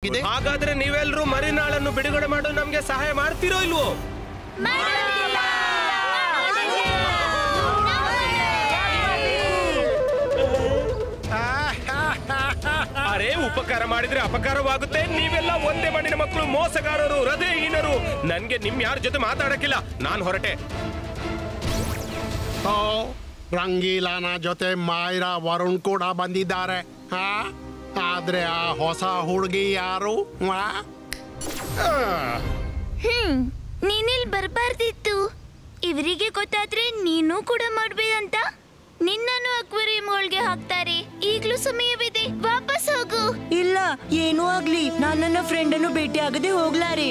ಹಾಗಾದ್ರೆ ನೀವೆಲ್ಲರೂ ಮರಿನಾಳನ್ನು ಬಿಡುಗಡೆ ಮಾಡಲು ನಮಗೆ ಸಹಾಯ ಮಾಡ್ತಿರೋ ಇಲ್ವೋ? ಅರೆ, ಉಪಕಾರ ಮಾಡಿದ್ರೆ ಅಪಕಾರವಾಗುತ್ತೆ. ನೀವೆಲ್ಲ ಒಂದೇ ಮಣ್ಣಿನ ಮಕ್ಕಳು, ಮೋಸಗಾರರು, ಹೃದಯಹೀನರು. ನನ್ಗೆ ನಿಮ್ ಯಾರ ಜೊತೆ ಮಾತಾಡಕ್ಕಿಲ್ಲ, ನಾನು ಹೊರಟೆ. ರಂಗೀಲಾನ ಜೊತೆ ಮಾಯರಾ ವರುಣ್ ಕೂಡ ಬಂದಿದ್ದಾರೆ. ಆದ್ರೆ ಆ ಹೊಸ ಹುಡುಗಿ ಯಾರು? ನೀನಿಲ್ ಬರ್ಬಾರ್ದಿತ್ತು. ಇವರಿಗೆ ಗೊತ್ತಾದ್ರೆ ನೀನು ಕೂಡ ಮಾಡ್ಬೇಕಂತ ನಿನ್ನನ್ನು ಅಕ್ವೇರಿಯಂ ಒಳಗೆ ಹಾಕ್ತಾರೆ. ಈಗ್ಲೂ ಸಮಯವಿದೆ, ವಾಪಸ್ ಹೋಗು. ಇಲ್ಲ, ಏನೂ ಆಗ್ಲಿ, ನಾನು ನನ್ನ ಫ್ರೆಂಡ್ ಅನ್ನು ಭೇಟಿ ಆಗದೆ ಹೋಗ್ಲಾರೆ.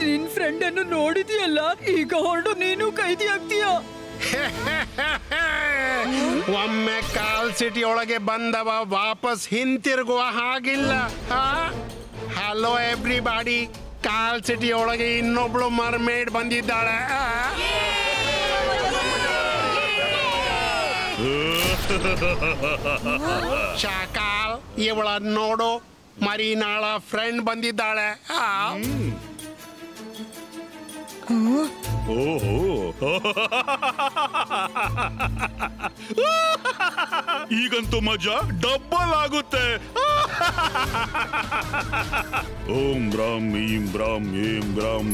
ನಿನ್ ಫ್ರೆಂಡ್ ಅನ್ನು ನೋಡಿದ್ಯಲ್ಲ, ಈಗ ಹೊರಡು ನೀನು ಕೈದಿ ಆಗ್ತೀಯ. ಒಮ್ಮೆ ಕಾಲ್ ಸಿಟಿ ಒಳಗೆ ಬಂದವ ವಾಪಸ್ ಹಿಂತಿರುಗುವ ಹಾಗಿಲ್ಲ. ಹಲೋ ಎವ್ರಿಬಾಡಿ, ಕಾಲ್ ಸಿಟಿ ಒಳಗೆ ಇನ್ನೊಬ್ಳು ಮರ್ಮೇಡ್ ಬಂದಿದ್ದಾಳೆ. ಶಾಕಾಲ್, ಇವಳ ನೋಡು, ಮರಿನಾಳ ಫ್ರೆಂಡ್ ಬಂದಿದ್ದಾಳೆ. ಈಗಂತೂ ಮಜಾ ಡಬ್ಬಲ್ ಆಗುತ್ತೆ. ಓಂ ಬ್ರಾಮ್ ಈಂ ಬ್ರಾಮ್ ಏಂ ಬ್ರಾಮ್.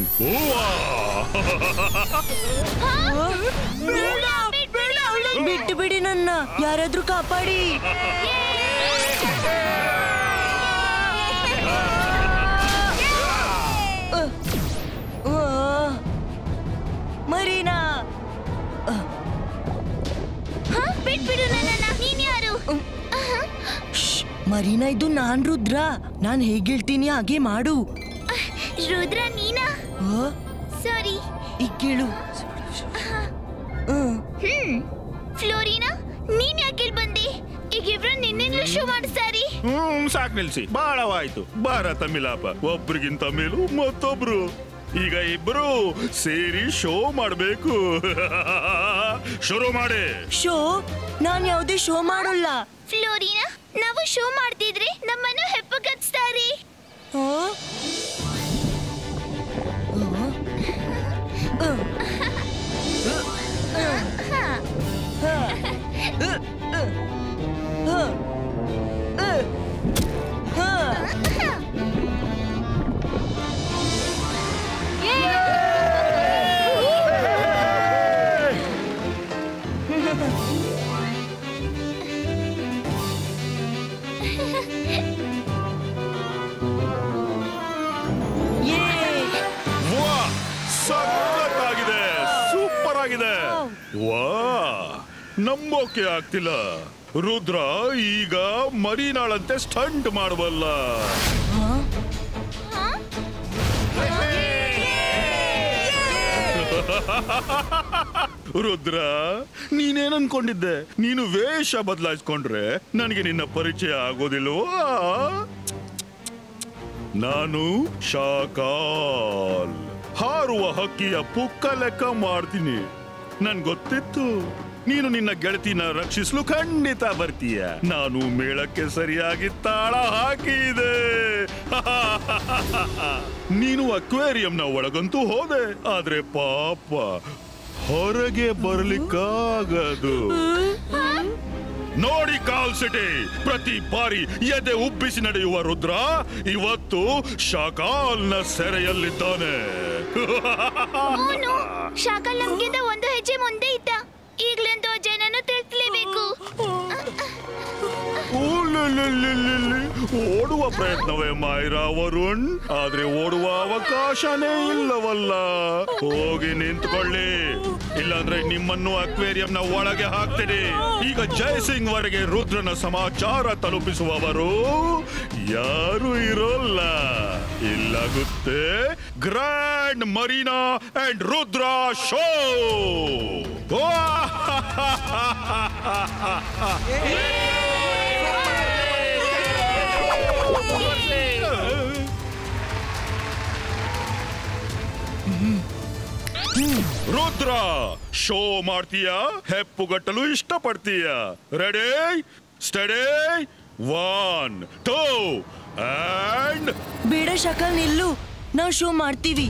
ಬಿಟ್ಟು ಬಿಡಿ ನನ್ನ, ಯಾರಾದ್ರೂ ಕಾಪಾಡಿ. ಮರೀನಾ, ಬಿಟ್ಬಿಡು ನನ್ನನ್ನ. ನೀನ್ ಯಾರು? ಮರೀನಾ, ಇದು ನಾನ್ ರುದ್ರ. ನಾನ್ ಹೇಗ್ ಹೇಳ್ತೀನಿ ಹಾಗೆ ಮಾಡು. ರುದ್ರ ನೀನಾ? ಸಾರಿ. ಈಗ ಕೇಳು. ಫ್ಲೋರಿನಾ, ನೀನ್ ಯಾಕೆ ಬಂದೆ? ಈಗ ಇಬ್ರು ನಿನ್ನೆಲ್ಲ ಶೋ ಮಾಡಿಸ್ತಾರಿ. ಸಾಕ್ ನಿಲ್ಸಿ, ಬಾಳವಾಯ್ತು. ಭಾರತ ಮಿಲಾಪ, ಒಬ್ರಿಗಿಂತ ಮೇಲೂ ಮತ್ತೊಬ್ರು. ಈಗ ಇಬ್ರು ಸೇರಿ ಶೋ ಮಾಡ್ಬೇಕು. ಶುರು ಮಾಡಿ. ಶೋ? ನಾನ್ ಯಾವುದೇ ಶೋ ಮಾಡೋಲ್ಲ. ಫ್ಲೋರಿನಾ, ನಾವು ಶೋ ಮಾಡ್ತಿದ್ರೆ ನಮ್ಮನ್ನು ಹೆಪ್ಪಗಚ್ತಾರೆ. ಸಖತ್ತಾಗಿದೆ, ಸೂಪರ್ ಆಗಿದೆ. ವಾ, ನಂಬೋಕೆ ಆಗ್ತಿಲ್ಲ. ರುದ್ರ ಈಗ ಮರಿನಾಳಂತೆ ಸ್ಟಂಟ್ ಮಾಡಬಲ್ಲ. ರುದ್ರ, ನೀನೇನ್ ಅನ್ಕೊಂಡಿದ್ದೆ? ನೀನು ವೇಷ ಬದಲಾಯಿಸ್ಕೊಂಡ್ರೆ ನನಗೆ ನಿನ್ನ ಪರಿಚಯ ಆಗೋದಿಲ್ವಾ? ನಾನು ಶಾಕಾಲ್, ಹಾರುವ ಹಕ್ಕಿಯ ಪುಕ್ಕ ಲೆಕ್ಕ ಮಾಡ್ತೀನಿ. ನನ್ ಗೊತ್ತಿತ್ತು ನೀನು ನಿನ್ನ ಗೆಳತಿನ ರಕ್ಷಿಸಲು ಖಂಡಿತ ಬರ್ತೀಯ. ನಾನು ಮೇಳಕ್ಕೆ ಸರಿಯಾಗಿ ತಾಳ ಹಾಕಿದೆ. ನೀನು ಅಕ್ವೇರಿಯಂನ ಒಳಗಂತೂ ಹೋದೆ, ಆದ್ರೆ ಪಾಪ ಹೊರಗೆ ಬರ್ಲಿಕ್ಕಾಗದು. ನೋಡಿ ಕಾಲ್ ಸಿಟಿ, ಪ್ರತಿ ಬಾರಿ ಎದೆ ಉಬ್ಬಿಸಿ ನಡೆಯುವ ರುದ್ರ ಇವತ್ತು ಶಾಕಾಲ್ನ ಸೆರೆಯಲ್ಲಿದ್ದಾನೆ. ಶಾಕಾಲ್ ನಮ್ಗಿಂತ ಒಂದು ಹೆಜ್ಜೆ ಮುಂದೆ ಇದ್ದ. ಈಗ್ಲೆಂದು ಜನನು ತಿಳಿಸಲೇಬೇಕು. ಓಡುವ ಪ್ರಯತ್ನವೇ ಮಾಯರಾ ವರುಣ್, ಆದ್ರೆ ಓಡುವ ಅವಕಾಶನೇ ಇಲ್ಲವಲ್ಲ. ಹೋಗಿ ನಿಂತ್ಕೊಳ್ಳಿ, ಇಲ್ಲಾಂದ್ರೆ ನಿಮ್ಮನ್ನು ಅಕ್ವೇರಿಯಂನ ಒಳಗೆ ಹಾಕ್ತೀನಿ. ಈಗ ಜಯಸಿಂಗ್ ವರೆಗೆ ರುದ್ರನ ಸಮಾಚಾರ ತಲುಪಿಸುವವರು ಯಾರು ಇರೋಲ್ಲ. ಇಲ್ಲಾಗುತ್ತೆ grand Marina and Rudra show. Rudra, show ಮಾಡ್ತೀಯಾ? ಹೆಪ್ಪುಗಟ್ಟಲು ಇಷ್ಟಪಡ್ತೀಯಾ? ರೆಡಿ, ಸ್ಟಡಿ, 1 2 and ಬೇಡ ಶಕಲ್ ನಿಲ್ಲು, ನಾವು ಶೋ ಮಾಡ್ತೀವಿ.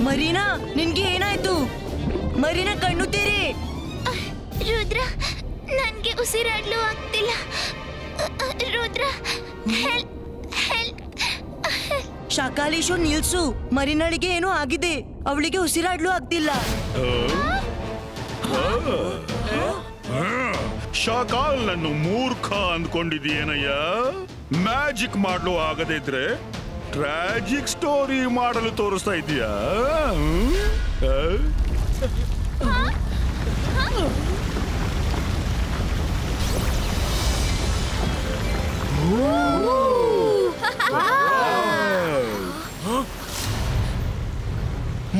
ಮರೀನಾ, ನಿನ್ಗೆ ಏನಾಯ್ತು? ಮರೀನಾ, ಕಣ್ಣು ತೆರೆ. ರುದ್ರ, ನನ್ಗೆ ಉಸಿರಾಡ್ಲು ಆಗ್ತಿಲ್ಲ. Rudra, help help. ಶಾಕಾಲಿಶು ನಿಲ್ಸು, ಮರೀನಾಳಿಗೆ ಏನೋ ಆಗಿದೆ, ಅವಳಿಗೆ ಉಸಿರಾಡ್ಲು ಆಗ್ತಿಲ್ಲ. ಶಾಕಾಲ್ ನನ್ನ ಮೂರ್ಖ ಅಂದ್ಕೊಂಡಿದೀಯೇನಯ್ಯ? ಮ್ಯಾಜಿಕ್ ಮಾಡ್ಲು ಆಗದೇ ಇದ್ರೆ ಟ್ರಾಜಿಕ್ ಸ್ಟೋರಿ ಮಾಡಲು ತೋರಿಸ್ತಾ ಇದೀಯಾ?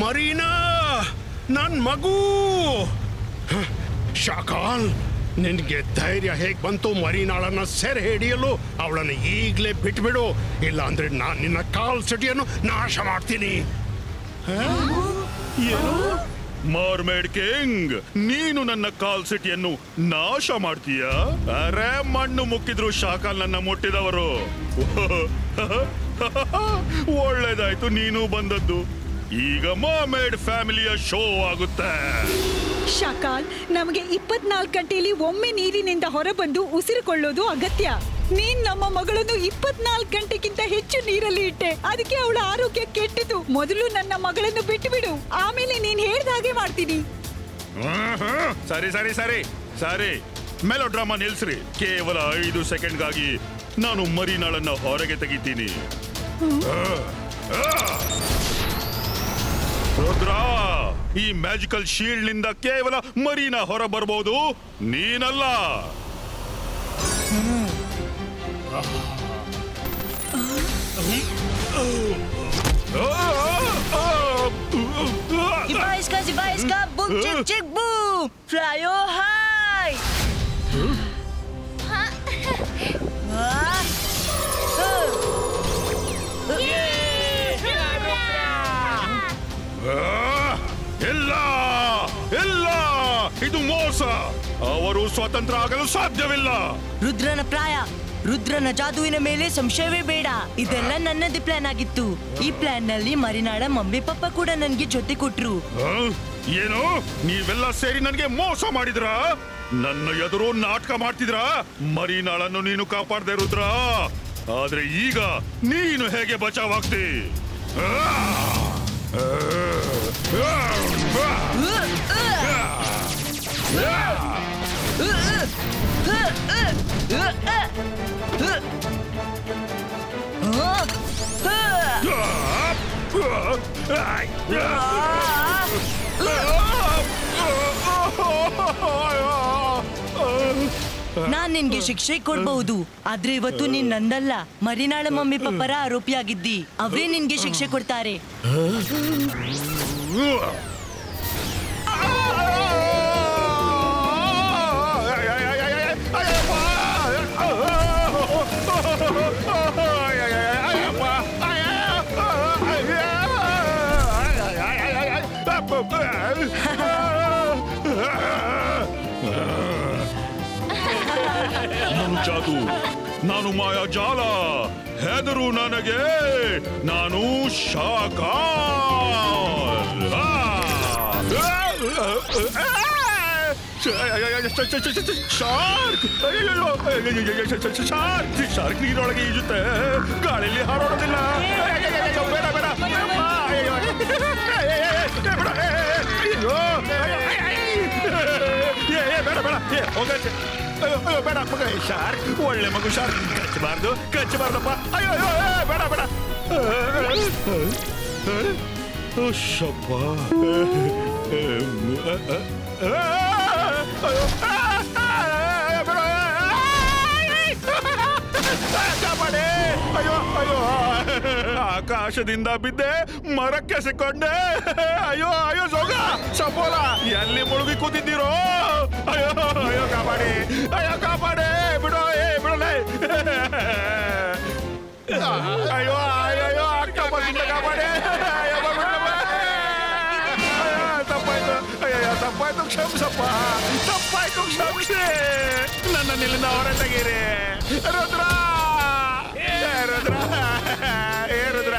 ಮರೀನಾ, ನನ್ ಮಗು. ಶಾಕಾಲ್, ನಿನ್ಗೆ ಧೈರ್ಯ ಹೇಗ್ ಬಂತು ಮರೀನಾಳನ್ನ ಸೆರೆ ಹಿಡಿಯಲು? ಅವಳನ್ನು ಈಗಲೇ ಬಿಟ್ಬಿಡು, ಇಲ್ಲ ಅಂದ್ರೆ ನಾನು ನಿನ್ನ ಕಾಲ್ ಸಿಟಿಯನ್ನು ನಾಶ ಮಾಡ್ತೀನಿ. ಮಾರ್ಮೇಡ್ ಕಿಂಗ್, ನೀನು ನನ್ನ ಕಾಲ್ ಸಿಟಿಯನ್ನು ನಾಶ ಮಾಡ್ತೀಯ? ಅರೆ, ಮಣ್ಣು ಮುಕ್ಕಿದ್ರು ಶಾಕಾಲ್ ನನ್ನ ಮುಟ್ಟಿದವರು. ಒಳ್ಳೇದಾಯ್ತು ನೀನು ಬಂದದ್ದು. ಈಗ ಮಾರ್ಮೇಡ್ ಫ್ಯಾಮಿಲಿಯ ಶೋ ಆಗುತ್ತೆ. ಶಕಾಲ್, ನಮಗೆ 24 ಗಂಟೆಯಲ್ಲಿ ಒಮ್ಮೆ ನೀರಿನಿಂದ ಹೊರಬಂದು ಉಸಿರುಕೊಳ್ಳೋದು ಅಗತ್ಯ. ನೀನ್ ನಮ್ಮ ಮಗಳನ್ನು 24 ಗಂಟೆಗಿಂತ ಹೆಚ್ಚು ನೀರಲ್ಲಿ ಇಟ್ಟೆ, ಅದಕ್ಕೆ ಅವಳ ಆರೋಗ್ಯ ಕೆಟ್ಟಿತು. ಮೊದಲು ನನ್ನ ಮಗಳನ್ನು ಬಿಟ್ಟು ಬಿಡು, ಆಮೇಲೆ ನೀನ್ ಹೇಳ್ದ ಹಾಗೆ ಮಾಡ್ತೀನಿ. ಸರಿ ಸರಿ ಸರಿ ಸರಿ, ಮೆಲೋ ಡ್ರಾಮಾ ನಿಲ್ಸ್ರಿ. ಕೇವಲ 5 ಸೆಕೆಂಡ್ಗಾಗಿ ನಾನು ಮರೀನಾಳನ್ನ ಹೊರಗೆ ತೆಗಿತೀನಿ. ರುದ್ರ, ಈ ಮ್ಯಾಜಿಕಲ್ ಶೀಲ್ಡ್ ನಿಂದ ಕೇವಲ ಮರೀನಾ ಹೊರ ಬರ್ಬೋದು, ನೀನಲ್ಲ. Zibaiska, boom, chick, chick, boom! Fly oh high! ಇಲ್ಲ ಇಲ್ಲ, ಇದು ಮೋಸ. ಅವರು ಸ್ವತಂತ್ರ ಆಗಲು ಸಾಧ್ಯವಿಲ್ಲ. ರುದ್ರನ ಪ್ರಾಯ, ರುದ್ರನ ಜಾದುವಿನ ಮೇಲೆ ಸಂಶಯವೇ ಬೇಡ. ಇದೆಲ್ಲ ನನ್ನದೇ ಪ್ಲಾನ್ ಆಗಿತ್ತು. ಈ ಪ್ಲಾನ್ ನಲ್ಲಿ ಮರಿನಾಳ ಮಮ್ಮಿ ಪಪ್ಪ ಕೂಡ ನನ್ಗೆ ಜೊತೆ ಕೊಟ್ರು. ಏನು, ನೀವೆಲ್ಲ ಸೇರಿ ನನ್ಗೆ ಮೋಸ ಮಾಡಿದ್ರ? ನನ್ನ ಎದುರು ನಾಟಕ ಮಾಡ್ತಿದ್ರ? ಮರಿನಾಳನ್ನು ನೀನು ಕಾಪಾಡ್ದೆ ರುದ್ರ, ಆದ್ರೆ ಈಗ ನೀನು ಹೇಗೆ ಬಚಾವಾಗ್ತಿ? ನಾನ್ ನಿನ್ಗೆ ಶಿಕ್ಷೆ ಕೊಡ್ಬಹುದು, ಆದ್ರೆ ಇವತ್ತು ನೀನ್ ನಂದಲ್ಲ, ಮರಿನಾಳ ಮಮ್ಮಿ ಪಪ್ಪರ ಆರೋಪಿಯಾಗಿದ್ದಿ. ಅವರೇ ನಿನ್ಗೆ ಶಿಕ್ಷೆ ಕೊಡ್ತಾರೆ. ನಾನು ಜಾದು, ನಾನು ಮಾಯಾಜಾಲ, ಹೆದರು ನನಗೆ, ನಾನು ಶಾಕಾಲ್. ಶಾರ್ಕ್ ನೀರೊಳಗೆ ಈಜುತ್ತೆ, ಗಾಳಿಯಲ್ಲಿ ಹಾರಾಡೋದಿಲ್ಲ. ಬೇಡ ಬೇಡ ಬೇಡ ಬೇಡ ಹೋಗತ್ತೆ. ಅಯ್ಯೋ ಬೇಡ ಮಗ, ಶಾರ್ಕ್ ಒಳ್ಳೆ ಮಗು, ಶಾರ್ಕ್ ಕಚ್ಚಬಾರ್ದಪ್ಪ. ಅಯ್ಯೋ ಬೇಡ ಬೇಡ. ಶಬ್ಬ, ಕಾಪಾಡಿ. ಅಯ್ಯೋ ಅಯ್ಯೋ, ಆಕಾಶದಿಂದ ಬಿದ್ದೆ ಮರಕ್ಕೆ ಸಿಕ್ಕೊಂಡೆ. ಅಯ್ಯೋ ಅಯ್ಯೋ ಸೋಗ ಸಪೋಲ ಎಲ್ಲಿ ಮುಳುಗಿ ಕೂತಿದ್ದೀರೋ? ಅಯ್ಯೋ ಅಯ್ಯೋ ಕಾಪಾಡಿ, ಅಯ್ಯೋ ಕಾಪಾಡಿ, ಬಿಡೋ ಬಿಡಲೇ. ಅಯ್ಯೋ ಅಯ್ಯೋ ಅಕ್ಕ ಬಂದಿದ್ದ ಕಾಪಾಡಿ. ತಪ್ಪಾಯ್ತು, ಅಯ್ಯೋ ತಪ್ಪಾಯ್ತು, ಕ್ಷಮಿಸಪ್ಪ, ತಪ್ಪಾಯ್ತು, ಕ್ಷಮಿಸಿ. ನನ್ನ ನಿಲ್ಲಿಂದ ಹೊರ ತೆಗೀರಿ. ರುದ್ರ ರುದ್ರ ರುದ್ರ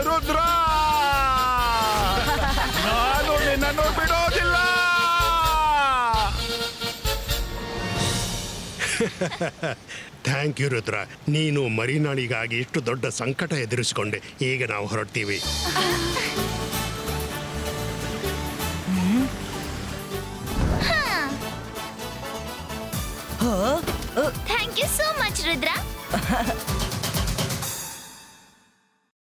ರುದ್ರ, ನಾನು ನಿನ್ನನ್ನು ಬಿಡೋದಿಲ್ಲ. Thank you Rudra. ನೀನು ಮರಿನಾಳಿಗಾಗಿ ಇಷ್ಟು ದೊಡ್ಡ ಸಂಕಟ ಎದುರಿಸಿಕೊಂಡೆ. ಈಗ ನಾವು ಹೊರಡ್ತೀವಿ. Thank you so much Rudra.